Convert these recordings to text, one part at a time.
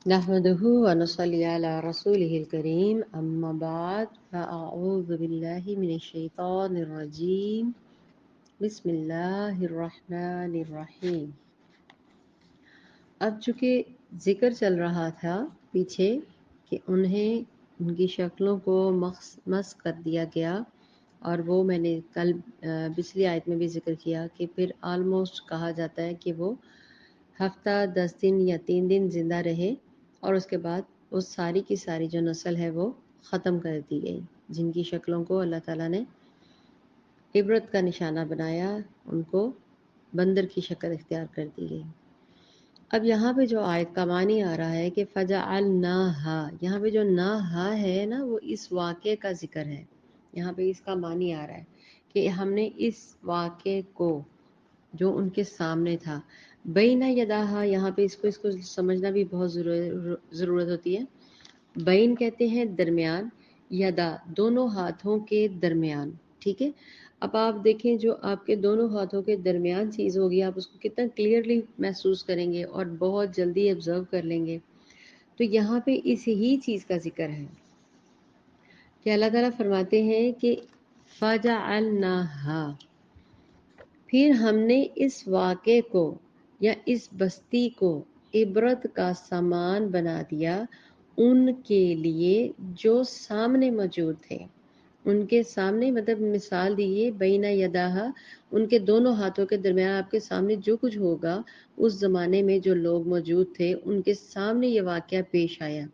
نحمده ونصلي على رسوله الكريم أما بعد فأعوذ بالله من الشيطان الرجيم بسم الله الرحمن الرحیم۔ اب چونکہ ذکر چل رہا تھا پیچھے کہ ان کی شکلوں کو مسخ کر دیا گیا، اور وہ میں نے کل پچھلی آیت میں بھی ذکر کیا کہ پھر آلموسٹ کہا جاتا ہے کہ وہ ہفتہ 10 دن یا 3 دن زندہ رہے، اور اس کے بعد اس ساری کی ساری جو نسل ہے وہ ختم کر دی گئی، جن کی شکلوں کو اللہ تعالیٰ نے عبرت کا نشانہ بنایا، ان کو بندر کی شکل اختیار کر دی گئی۔ اب یہاں پہ جو آیت کا معنی آ رہا ہے کہ فَجَعَلْنَاهَا، یہاں پہ جو ناہا ہے نا وہ اس واقعے کا ذکر ہے، یہاں پہ اس کا معنی آ رہا ہے کہ ہم نے اس واقعے کو جو ان کے سامنے تھا، بینہ یداہا، یہاں پہ اس کو سمجھنا بھی بہت ضرورت ہوتی ہے۔ بین کہتے ہیں درمیان، یدا دونوں ہاتھوں کے درمیان، ٹھیک ہے۔ اب آپ دیکھیں جو آپ کے دونوں ہاتھوں کے درمیان چیز ہوگی، آپ اس کو کتنا کلیئرلی محسوس کریں گے اور بہت جلدی آبزرو کر لیں گے۔ تو یہاں پہ اس ہی چیز کا ذکر ہے کہ اللہ تعالیٰ فرماتے ہیں کہ فَجَعَلْنَاهَا، پھر ہم نے اس واقعے کو یا اس بستی کو عبرت کا سامان بنا دیا ان کے لیے جو سامنے موجود تھے۔ ان کے سامنے مطلب مثال دیئے بینہ یداہا، ان کے دونوں ہاتھوں کے درمیان آپ کے سامنے جو کچھ ہوگا، اس زمانے میں جو لوگ موجود تھے ان کے سامنے یہ واقعہ پیش آیا،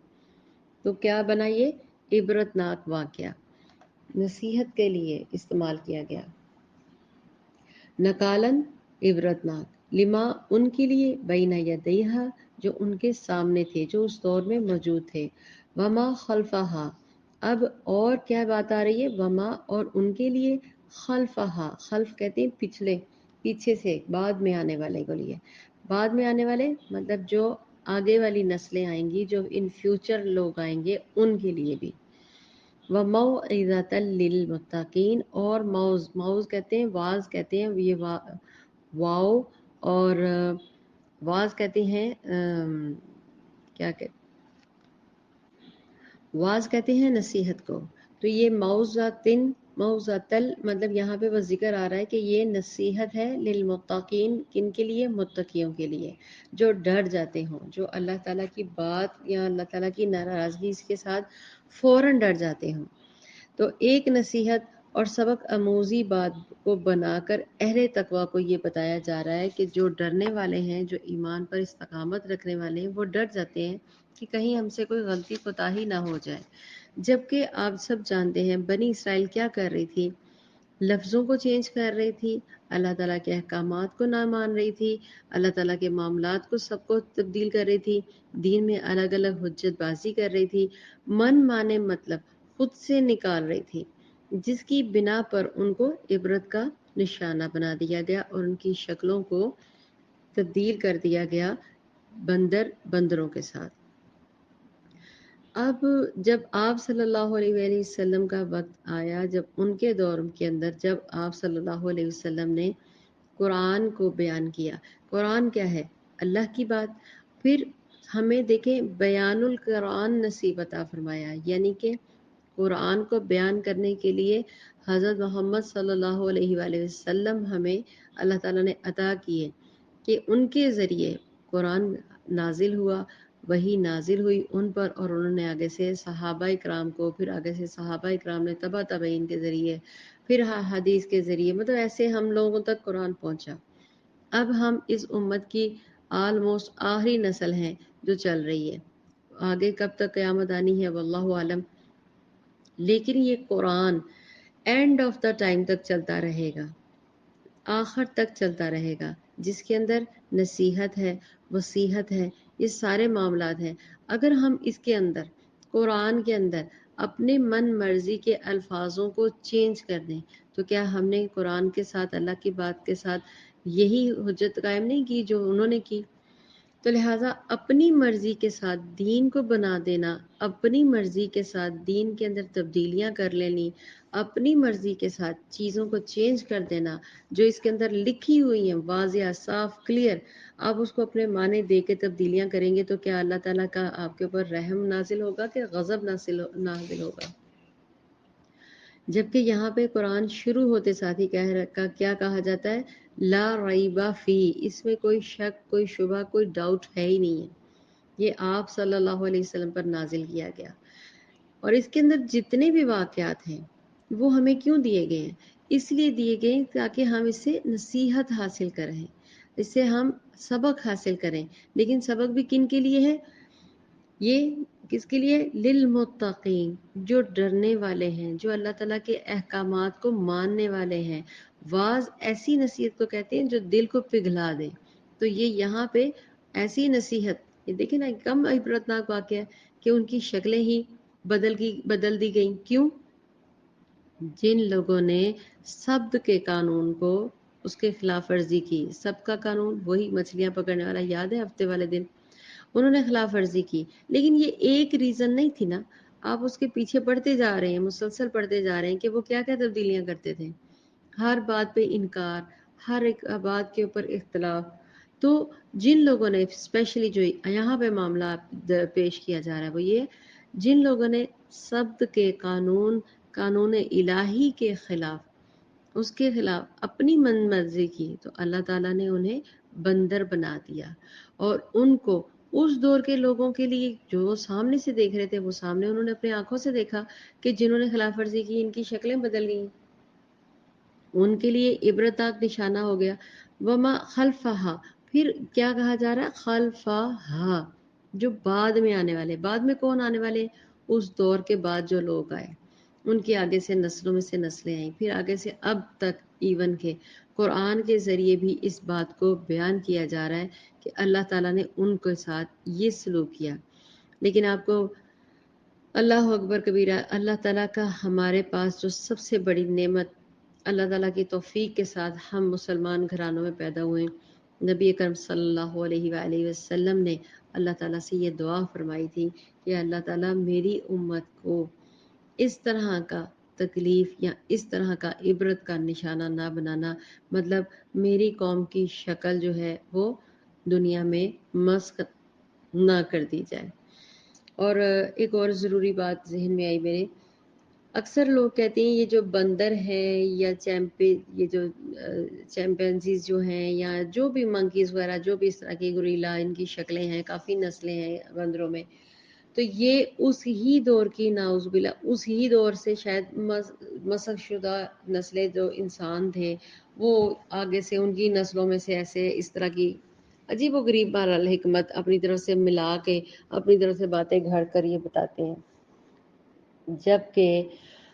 تو کیا بنا؟ یہ عبرتناک واقعہ نصیحت کے لیے استعمال کیا گیا۔ نکالن عبرتناک، لما ان کے لیے بینہ یدیہا جو ان کے سامنے تھے، جو اس دور میں موجود تھے، وما خلفہا، اب اور کیا بات آ رہی ہے؟ وما اور ان کے لیے خلفہا، خلف کہتے ہیں پچھلے، پیچھے سے بعد میں آنے والے کو لیے، بعد میں آنے والے مطلب جو آگے والی نسلیں آئیں گی، جو ان فیوچر لوگ آئیں گے ان کے لیے بھی۔ وَمَوْعِظَةً لِّلْمُتَّقِينَ، اور موز کہتے ہیں، واز کہتے ہیں، یہ واو اور واز کہتے ہیں کیا کہ واز کہتے ہیں نصیحت کو، تو یہ موعظۃ مطلب یہاں پہ وہ ذکر آ رہا ہے کہ یہ نصیحت ہے للمتقین، کن کے لیے؟ متقیوں کے لیے، جو ڈر جاتے ہوں، جو اللہ تعالیٰ کی بات یا اللہ تعالیٰ کی ناراضگی کے ساتھ فوراً ڈر جاتے ہوں۔ تو ایک نصیحت اور سبق آموزی بات کو بنا کر اہل تقویٰ کو یہ بتایا جا رہا ہے کہ جو ڈرنے والے ہیں، جو ایمان پر استقامت رکھنے والے ہیں، وہ ڈر جاتے ہیں کہ کہیں ہم سے کوئی غلطی کوتاہی نہ ہو جائے۔ جبکہ آپ سب جانتے ہیں بنی اسرائیل کیا کر رہی تھی؟ لفظوں کو چینج کر رہی تھی، اللہ تعالیٰ کے احکامات کو نہ مان رہی تھی، اللہ تعالیٰ کے معاملات کو سب کو تبدیل کر رہی تھی، دین میں الگ الگ حجت بازی کر رہی تھی، من مانے مطلب خود سے نکال رہی تھی، جس کی بنا پر ان کو عبرت کا نشانہ بنا دیا گیا اور ان کی شکلوں کو تبدیل کر دیا گیا بندروں کے ساتھ۔ اب جب آپ صلی اللہ علیہ وآلہ وسلم کا وقت آیا، جب ان کے دور کے اندر جب آپ صلی اللہ علیہ وسلم نے قرآن کو بیان کیا، قرآن کیا ہے؟ اللہ کی بات، پھر ہمیں دیکھیں بیان القرآن نصیب عطا فرمایا، یعنی کہ قرآن کو بیان کرنے کے لیے حضرت محمد صلی اللہ علیہ وآلہ وسلم ہمیں اللہ تعالیٰ نے عطا کیے کہ ان کے ذریعے قرآن نازل ہوا، وہی نازل ہوئی ان پر، اور انہوں نے آگے سے صحابہ اکرام کو، پھر آگے سے صحابہ اکرام نے تبع تابعین کے ذریعے، پھر حدیث کے ذریعے، مطلب ایسے ہم لوگوں تک قرآن پہنچا۔ اب ہم اس امت کی آلموسٹ آخری نسل ہیں جو چل رہی ہے، آگے کب تک قیامت آنی ہے واللہ عالم، لیکن یہ قرآن اینڈ آف دا ٹائم تک چلتا رہے گا، آخر تک چلتا رہے گا، جس کے اندر نصیحت ہے، وصیحت ہے، یہ سارے معاملات ہیں۔ اگر ہم اس کے اندر قرآن کے اندر اپنے من مرضی کے الفاظوں کو چینج کر دیں، تو کیا ہم نے قرآن کے ساتھ، اللہ کی بات کے ساتھ یہی حجت قائم نہیں کی جو انہوں نے کی؟ تو لہٰذا اپنی مرضی کے ساتھ دین کو بنا دینا، اپنی مرضی کے ساتھ دین کے اندر تبدیلیاں کر لینی، اپنی مرضی کے ساتھ چیزوں کو چینج کر دینا جو اس کے اندر لکھی ہوئی ہیں واضح صاف کلیئر، آپ اس کو اپنے معنی دے کے تبدیلیاں کریں گے تو کیا اللہ تعالیٰ کا آپ کے اوپر رحم نازل ہوگا کہ غضب نازل ہوگا؟ جبکہ یہاں پہ قرآن شروع ہوتے ساتھ ہی کیا کہا جاتا ہے؟ لا ریبہ فی، اس میں کوئی شک، کوئی شبہ، کوئی ڈاؤٹ ہے ہی نہیں ہے، یہ آپ صلی اللہ علیہ وسلم پر نازل کیا گیا۔ اور اس کے اندر جتنے بھی واقعات ہیں وہ ہمیں کیوں دیے گئے ہیں؟ اس لیے دیے گئے ہیں تاکہ ہم اس سے نصیحت حاصل کریں، اس سے ہم سبق حاصل کریں۔ لیکن سبق بھی کن کے لیے ہے؟ یہ کس کے لیے؟ للمتقین، جو ڈرنے والے ہیں، جو اللہ تعالیٰ کے احکامات کو ماننے والے ہیں۔ واعظ ایسی نصیحت کو کہتے ہیں جو دل کو پگھلا دے۔ تو یہ یہاں پہ ایسی نصیحت، یہ دیکھیں نا کم عبرتناک واقعہ ہے کہ ان کی شکلیں ہی بدل دی گئیں۔ کیوں؟ جن لوگوں نے سبت کے قانون کو، اس کے خلاف ورزی کی۔ سبت کا قانون وہی مچھلیاں پکڑنے والا، یاد ہے ہفتے والے دن؟ انہوں نے خلاف ورزی کی، لیکن یہ ایک ریزن نہیں تھی نا، آپ اس کے پیچھے پڑھتے جا رہے ہیں، مسلسل پڑھتے جا رہے ہیں کہ وہ کیا کیا تبدیلیاں کرتے تھے، ہر بات پہ انکار، ہر ایک بات کے اوپر اختلاف۔ تو جن لوگوں نے اسپیشلی جو یہاں پہ معاملہ پیش کیا جا رہا ہے وہ یہ، جن لوگوں نے سبت کے قانون الہی کے خلاف، اس کے خلاف اپنی من مرضی کی، تو اللہ تعالیٰ نے انہیں بندر بنا دیا۔ اور ان کو اس دور کے لوگوں کے لیے جو سامنے سے دیکھ رہے تھے، وہ سامنے انہوں نے اپنی آنکھوں سے دیکھا کہ جنہوں نے خلاف ورزی کی ان کی شکلیں بدل گئیں، ان کے لیے عبرتناک نشانہ ہو گیا۔ وما خلفہا، پھر کیا کہا جا رہا ہے؟ خلفہا، جو بعد میں آنے والے۔ بعد میں کون آنے والے؟ اس دور کے بعد جو لوگ آئے، ان کے آگے سے نسلوں میں سے نسلیں آئیں، پھر آگے سے اب تک ایون کے قرآن کے ذریعے بھی اس بات کو بیان کیا جا رہا ہے کہ اللہ تعالیٰ نے ان کے ساتھ یہ سلوک کیا۔ لیکن آپ کو اللہ اکبر کبیرہ، اللہ تعالیٰ کا ہمارے پاس جو سب سے بڑی نعمت، اللہ تعالیٰ کی توفیق کے ساتھ ہم مسلمان گھرانوں میں پیدا ہوئے۔ نبی اکرم صلی اللہ علیہ وآلہ وسلم نے اللہ تعالیٰ سے یہ دعا فرمائی تھی کہ اللہ تعالیٰ میری امت کو اس طرح کا تکلیف یا اس طرح کا عبرت کا نشانہ نہ بنانا، مطلب میری قوم کی شکل جو ہے وہ دنیا میں مسخ نہ کر دی جائے۔ اور ایک اور ضروری بات ذہن میں آئی میرے، اکثر لوگ کہتے ہیں یہ جو بندر ہے یا یہ جو چیمپینزیز جو ہیں یا جو بھی منکیز وغیرہ، جو بھی اس طرح کی گوریلا، ان کی شکلیں ہیں، کافی نسلیں ہیں بندروں میں، تو یہ اس ہی دور کی، نعوذ باللہ اس ہی دور سے شاید مسخ شدہ نسلیں جو انسان تھے، وہ آگے سے ان کی نسلوں میں سے ایسے اس طرح کی عجیب و غریب بہرحال حکمت اپنی طرف سے ملا کے اپنی طرف سے باتیں گھڑ کر یہ بتاتے ہیں، جبکہ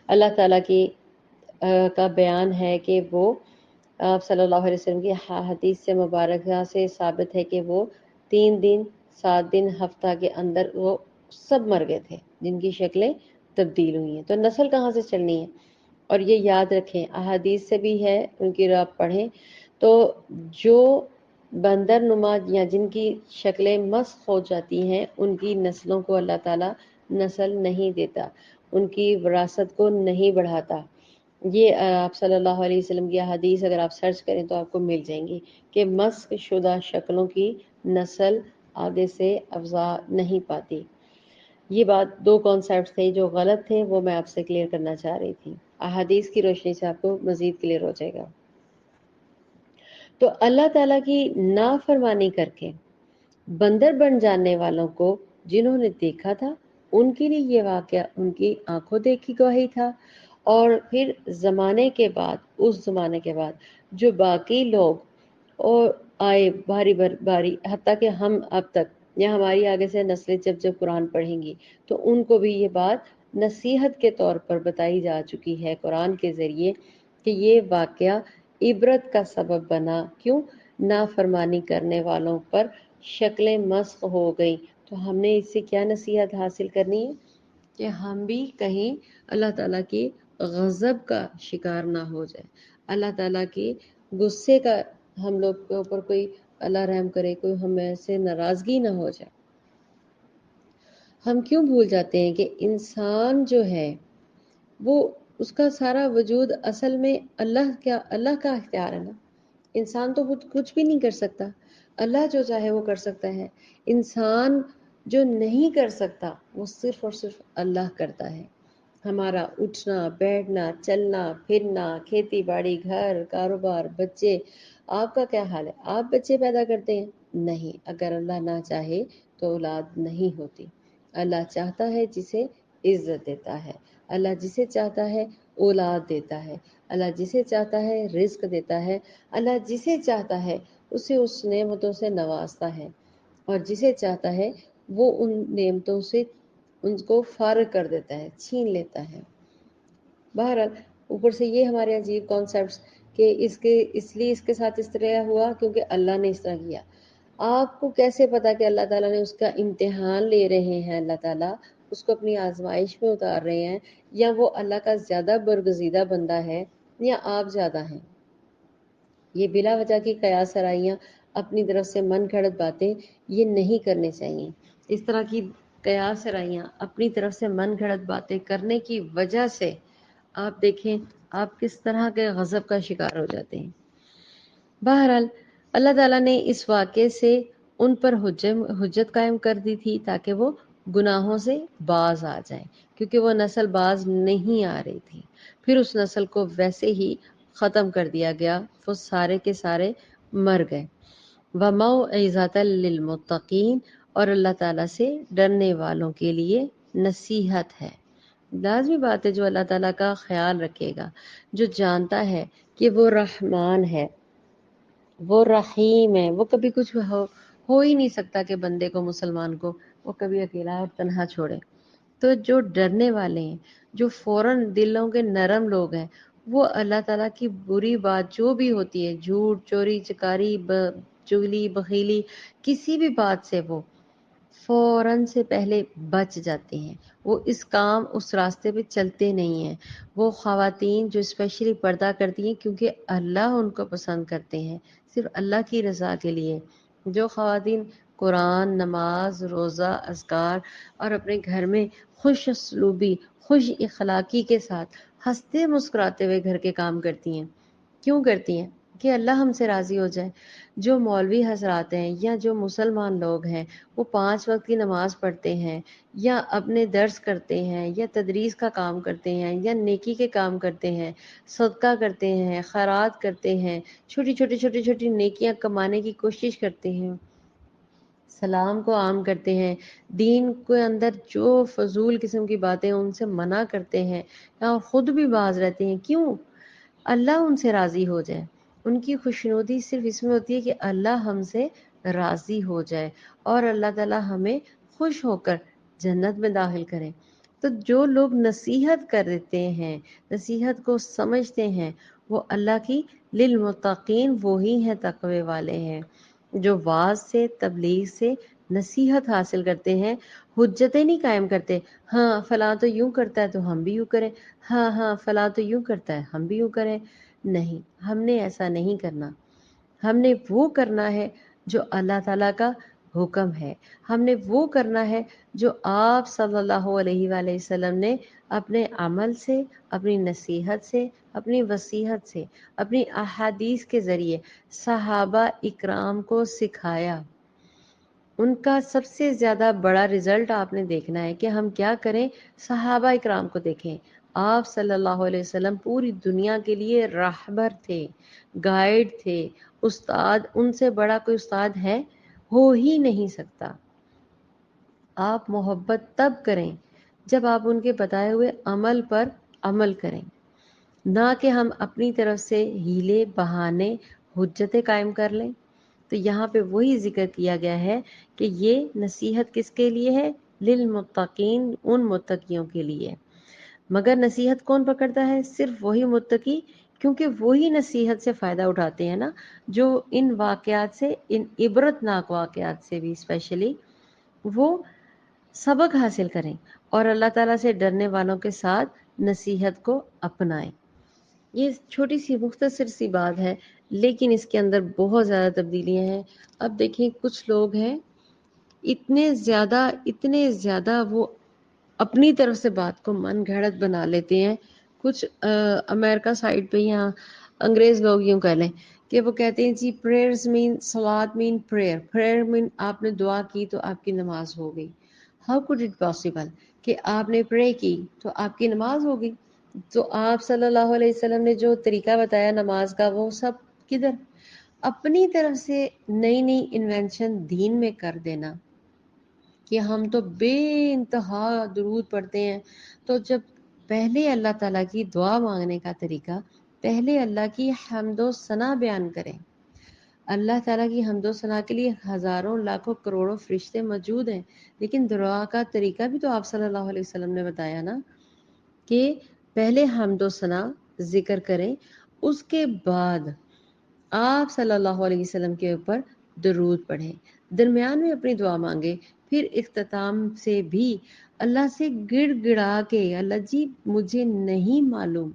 اللہ تعالیٰ کی کا بیان ہے کہ وہ آپ صلی اللہ علیہ وسلم کی حدیث سے مبارکہ سے ثابت ہے کہ وہ 3 دن 7 دن ہفتہ کے اندر وہ سب مر گئے تھے جن کی شکلیں تبدیل ہوئی ہیں۔ تو نسل کہاں سے چلنی ہے؟ اور یہ یاد رکھیں، احادیث سے بھی ہے، ان کی رات پڑھیں تو جو بندر نما یا جن کی شکلیں مسخ ہو جاتی ہیں ان کی نسلوں کو اللہ تعالیٰ نسل نہیں دیتا، ان کی وراثت کو نہیں بڑھاتا۔ یہ آپ صلی اللہ علیہ وسلم کی حدیث اگر آپ سرچ کریں تو آپ کو مل جائیں گی کہ مسخ شدہ شکلوں کی نسل آگے سے افزا نہیں پاتی۔ یہ بات 2 کانسیپٹ تھے جو غلط تھے، وہ میں آپ سے کلیئر کرنا چاہ رہی تھی، احادیث کی روشنی سے آپ کو مزید کلیئر ہو جائے گا۔ تو اللہ تعالیٰ کی نافرمانی کر کے بندر بن جانے والوں کو جنہوں نے دیکھا تھا، ان کے لیے یہ واقعہ ان کی آنکھوں دیکھی گواہی تھا۔ اور پھر زمانے کے بعد، اس زمانے کے بعد جو باقی لوگ اور آئے باری باری، حتیٰ کہ ہم اب تک یا ہماری آگے سے نسلیں جب قرآن پڑھیں گی تو ان کو بھی یہ بات نصیحت کے طور پر بتائی جا چکی ہے قرآن کے ذریعے کہ یہ واقعہ عبرت کا سبب بنا۔ کیوں؟ نافرمانی کرنے والوں پر شکلیں مسخ ہو گئی۔ تو ہم نے اس سے کیا نصیحت حاصل کرنی ہے کہ ہم بھی کہیں اللہ تعالیٰ کی غضب کا شکار نہ ہو جائے، اللہ تعالیٰ کی غصے کا ہم لوگ کے اوپر کوئی، اللہ رحم کرے، کوئی ہمیں سے ناراضگی نہ ہو جائے۔ ہم کیوں بھول جاتے ہیں کہ انسان جو ہے وہ اس کا سارا وجود اصل میں اللہ کا اختیار ہے نا. انسان تو خود کچھ بھی نہیں کر سکتا، اللہ جو چاہے وہ کر سکتا ہے. انسان جو نہیں کر سکتا وہ صرف اور صرف اللہ کرتا ہے. ہمارا اٹھنا بیٹھنا چلنا پھرنا، کھیتی باڑی، گھر کاروبار، بچے. آپ کا کیا حال ہے؟ آپ بچے پیدا کرتے ہیں؟ نہیں، اگر اللہ نہ چاہے تو اولاد نہیں ہوتی. اللہ چاہتا ہے جسے عزت دیتا ہے، اللہ جسے چاہتا ہے اولاد دیتا ہے، اللہ جسے چاہتا ہے رزق دیتا ہے، اللہ جسے چاہتا ہے اسے اس نعمتوں سے نوازتا ہے، اور جسے چاہتا ہے وہ ان نعمتوں سے ان کو فارغ کر دیتا ہے، چھین لیتا ہے. بہرحال اوپر سے یہ ہمارے عجیب کانسیپٹس کہ اس لیے اس کے ساتھ اس طرح ہوا کیونکہ اللہ نے اس طرح کیا. آپ کو کیسے پتا کہ اللہ تعالیٰ نے اس کا امتحان لے رہے ہیں؟ اللہ تعالیٰ اس کو اپنی آزمائش میں اتار رہے ہیں، یا وہ اللہ کا زیادہ برگزیدہ بندہ ہے یا آپ زیادہ ہیں. یہ بلا وجہ کی قیاس آرائیاں، اپنی طرف سے من گھڑت باتیں یہ نہیں کرنے چاہیے. اس طرح کی قیاس آرائیاں، اپنی طرف سے من گھڑت باتیں کرنے کی وجہ سے آپ دیکھیں آپ کس طرح کے غضب کا شکار ہو جاتے ہیں. بہرحال اللہ تعالیٰ نے اس واقعے سے ان پر حجت قائم کر دی تھی تاکہ وہ گناہوں سے باز آ جائیں، کیونکہ وہ نسل باز نہیں آ رہی تھی. پھر اس نسل کو ویسے ہی ختم کر دیا گیا، وہ سارے کے سارے مر گئے. وَمَوْعِظَةً لِّلْمُتَّقِينَ، اور اللہ تعالیٰ سے ڈرنے والوں کے لیے نصیحت ہے. لازمی بات ہے، جو اللہ تعالیٰ کا خیال رکھے گا، جو جانتا ہے کہ وہ رحمان ہے، وہ رحیم ہے، وہ کبھی کچھ ہو ہی نہیں سکتا کہ بندے کو، مسلمان کو، وہ کبھی اکیلا اور تنہا چھوڑے. تو جو ڈرنے والے ہیں، جو فوراً دلوں کے نرم لوگ ہیں، وہ اللہ تعالیٰ کی بری بات جو بھی ہوتی ہے، جھوٹ چوری چکاری چگلی بخیلی، کسی بھی بات سے وہ فوراً سے پہلے بچ جاتے ہیں. وہ اس راستے پہ چلتے نہیں ہیں. وہ خواتین جو اسپیشلی پردہ کرتی ہیں کیونکہ اللہ ان کو پسند کرتے ہیں، صرف اللہ کی رضا کے لیے. جو خواتین قرآن، نماز، روزہ، اذکار اور اپنے گھر میں خوش اسلوبی، خوش اخلاقی کے ساتھ ہنستے مسکراتے ہوئے گھر کے کام کرتی ہیں، کیوں کرتی ہیں؟ کہ اللہ ہم سے راضی ہو جائے. جو مولوی حضرات ہیں یا جو مسلمان لوگ ہیں، وہ 5 وقت کی نماز پڑھتے ہیں یا اپنے درس کرتے ہیں یا تدریس کا کام کرتے ہیں یا نیکی کے کام کرتے ہیں، صدقہ کرتے ہیں، خیرات کرتے ہیں، چھوٹی نیکیاں کمانے کی کوشش کرتے ہیں، سلام کو عام کرتے ہیں، دین کے اندر جو فضول قسم کی باتیں ان سے منع کرتے ہیں، اور خود بھی باز رہتے ہیں. کیوں؟ اللہ ان سے راضی ہو جائے. ان کی خوشنودی صرف اس میں ہوتی ہے کہ اللہ ہم سے راضی ہو جائے اور اللہ تعالی ہمیں خوش ہو کر جنت میں داخل کرے. تو جو لوگ نصیحت کرتے ہیں، نصیحت کو سمجھتے ہیں، وہ اللہ کی للمتقین، وہی ہیں تقوی والے ہیں جو واعظ سے، تبلیغ سے نصیحت حاصل کرتے ہیں. حجتیں نہیں قائم کرتے، ہاں فلاں تو یوں کرتا ہے تو ہم بھی یوں کریں، ہاں فلاں تو یوں کرتا ہے ہم بھی یوں کریں. نہیں، ہم نے ایسا نہیں کرنا. ہم نے وہ کرنا ہے جو اللہ تعالیٰ کا حکم ہے. ہم نے وہ کرنا ہے جو آپ صلی اللہ علیہ وآلہ وسلم نے اپنے عمل سے، اپنی نصیحت سے، اپنی وصیحت سے، اپنی احادیث کے ذریعے صحابہ اکرام کو سکھایا. ان کا سب سے زیادہ بڑا رزلٹ آپ نے دیکھنا ہے کہ ہم کیا کریں. صحابہ اکرام کو دیکھیں. آپ صلی اللہ علیہ وسلم پوری دنیا کے لیے راہبر تھے، گائیڈ تھے، استاد. ان سے بڑا کوئی استاد ہے؟ ہو ہی نہیں سکتا. آپ محبت تب کریں جب آپ ان کے بتائے ہوئے عمل پر عمل کریں، نہ کہ ہم اپنی طرف سے ہیلے بہانے حجتیں قائم کر لیں. تو یہاں پہ وہی ذکر کیا گیا ہے کہ یہ نصیحت کس کے لیے ہے؟ للمتقین، ان متقیوں کے لیے. مگر نصیحت کون پکڑتا ہے؟ صرف وہی متقی، کیونکہ وہی نصیحت سے فائدہ اٹھاتے ہیں نا، جو ان واقعات سے، ان عبرت ناک واقعات سے بھی اسپیشلی وہ سبق حاصل کریں اور اللہ تعالیٰ سے ڈرنے والوں کے ساتھ نصیحت کو اپنائیں. یہ چھوٹی سی مختصر سی بات ہے، لیکن اس کے اندر بہت زیادہ تبدیلیاں ہیں. اب دیکھیں کچھ لوگ ہیں اتنے زیادہ وہ اپنی طرف سے بات کو من گھڑت بنا لیتے ہیں. کچھ امریکہ سائڈ پہ یہاں انگریز لوگ یوں کہہ لیں کہ وہ کہتے ہیں جی پریئرز مین صلوات مین پریئر، پریئر مین آپ نے دعا کی تو آپ کی نماز ہو گئی. ہاؤ کوڈ اٹ پاسبل کہ آپ نے پرے کی تو آپ کی نماز ہو گئی؟ تو آپ صلی اللہ علیہ وسلم نے جو طریقہ بتایا نماز کا وہ سب کدھر؟ اپنی طرف سے نئی نئی انوینشن دین میں کر دینا کہ ہم تو بے انتہا درود پڑھتے ہیں. تو جب پہلے اللہ تعالیٰ کی دعا مانگنے کا طریقہ، پہلے اللہ کی حمد و ثنا بیان کریں. اللہ تعالیٰ کی حمد و ثنا کے لیے ہزاروں لاکھوں کروڑوں فرشتے موجود ہیں، لیکن دعا کا طریقہ بھی تو آپ صلی اللہ علیہ وسلم نے بتایا نا کہ پہلے حمد و ثنا ذکر کریں، اس کے بعد آپ صلی اللہ علیہ وسلم کے اوپر درود پڑھیں، درمیان میں اپنی دعا مانگے، پھر اختتام سے بھی اللہ سے گڑ گڑا کے اللہ جی مجھے نہیں معلوم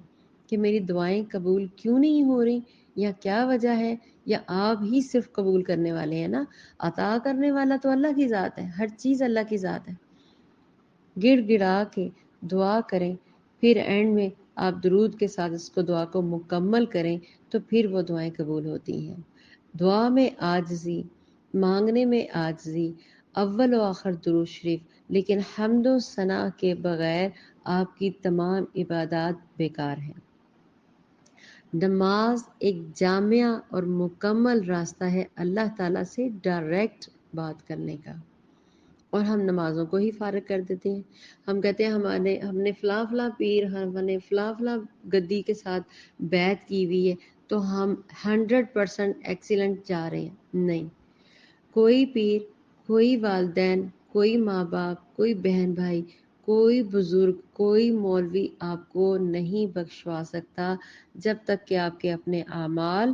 کہ میری دعائیں قبول کیوں نہیں ہو رہی یا کیا وجہ ہے، یا آپ ہی صرف قبول کرنے والے ہیں نا. عطا کرنے والا تو اللہ کی ذات ہے، ہر چیز اللہ کی ذات ہے. گڑ گڑا کے دعا کریں، پھر اینڈ میں آپ درود کے ساتھ اس کو دعا کو مکمل کریں تو پھر وہ دعائیں قبول ہوتی ہیں. دعا میں عاجزی، مانگنے میں عاجزی، اول و آخر درود شریف، لیکن حمد و ثنا کے بغیر آپ کی تمام عبادات بیکار ہیں. نماز ایک جامع اور مکمل راستہ ہے اللہ تعالیٰ سے ڈائریکٹ بات کرنے کا، اور ہم نمازوں کو ہی فارغ کر دیتے ہیں. ہم کہتے ہیں ہم نے فلاں فلاں پیر، ہم نے فلاں فلاں گدی کے ساتھ بیعت کی ہوئی ہے تو ہم 100% ایکسیلنٹ جا رہے ہیں. نہیں، کوئی پیر، کوئی والدین، کوئی ماں باپ، کوئی بہن بھائی، کوئی بزرگ، کوئی مولوی آپ کو نہیں بخشوا سکتا جب تک کہ آپ کے اپنے اعمال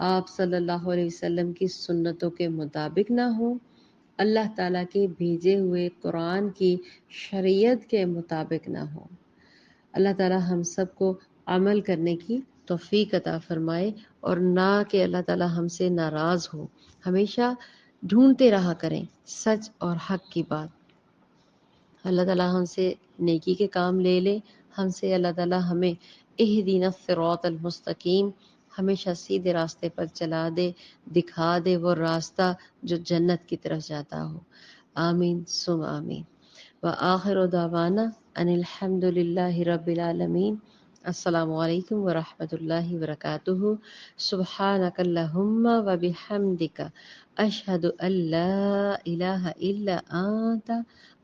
آپ صلی اللہ علیہ وسلم کی سنتوں کے مطابق نہ ہوں، اللہ تعالیٰ کے بھیجے ہوئے قرآن کی شریعت کے مطابق نہ ہو. اللہ تعالیٰ ہم سب کو عمل کرنے کی توفیق عطا فرمائے، اور نہ کہ اللہ تعالیٰ ہم سے ناراض ہو. ہمیشہ ڈھونڈتے رہا کریں سچ اور حق کی بات. اللہ تعالیٰ ہم سے نیکی کے کام لے لے، ہم سے اللہ تعالیٰ ہمیں اہدینا الصراط المستقیم، ہمیشہ سیدھے راستے پر چلا دے، دکھا دے وہ راستہ جو جنت کی طرف جاتا ہو. آمین ثم آمین. وآخر دعوانا ان الحمد للہ رب العالمین. السلام علیکم ورحمۃ اللہ وبرکاتہ. سبحانک اللہم وبحمدک اشہد ان لا الہ الا انت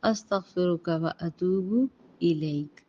استغفرک واتوب الیک.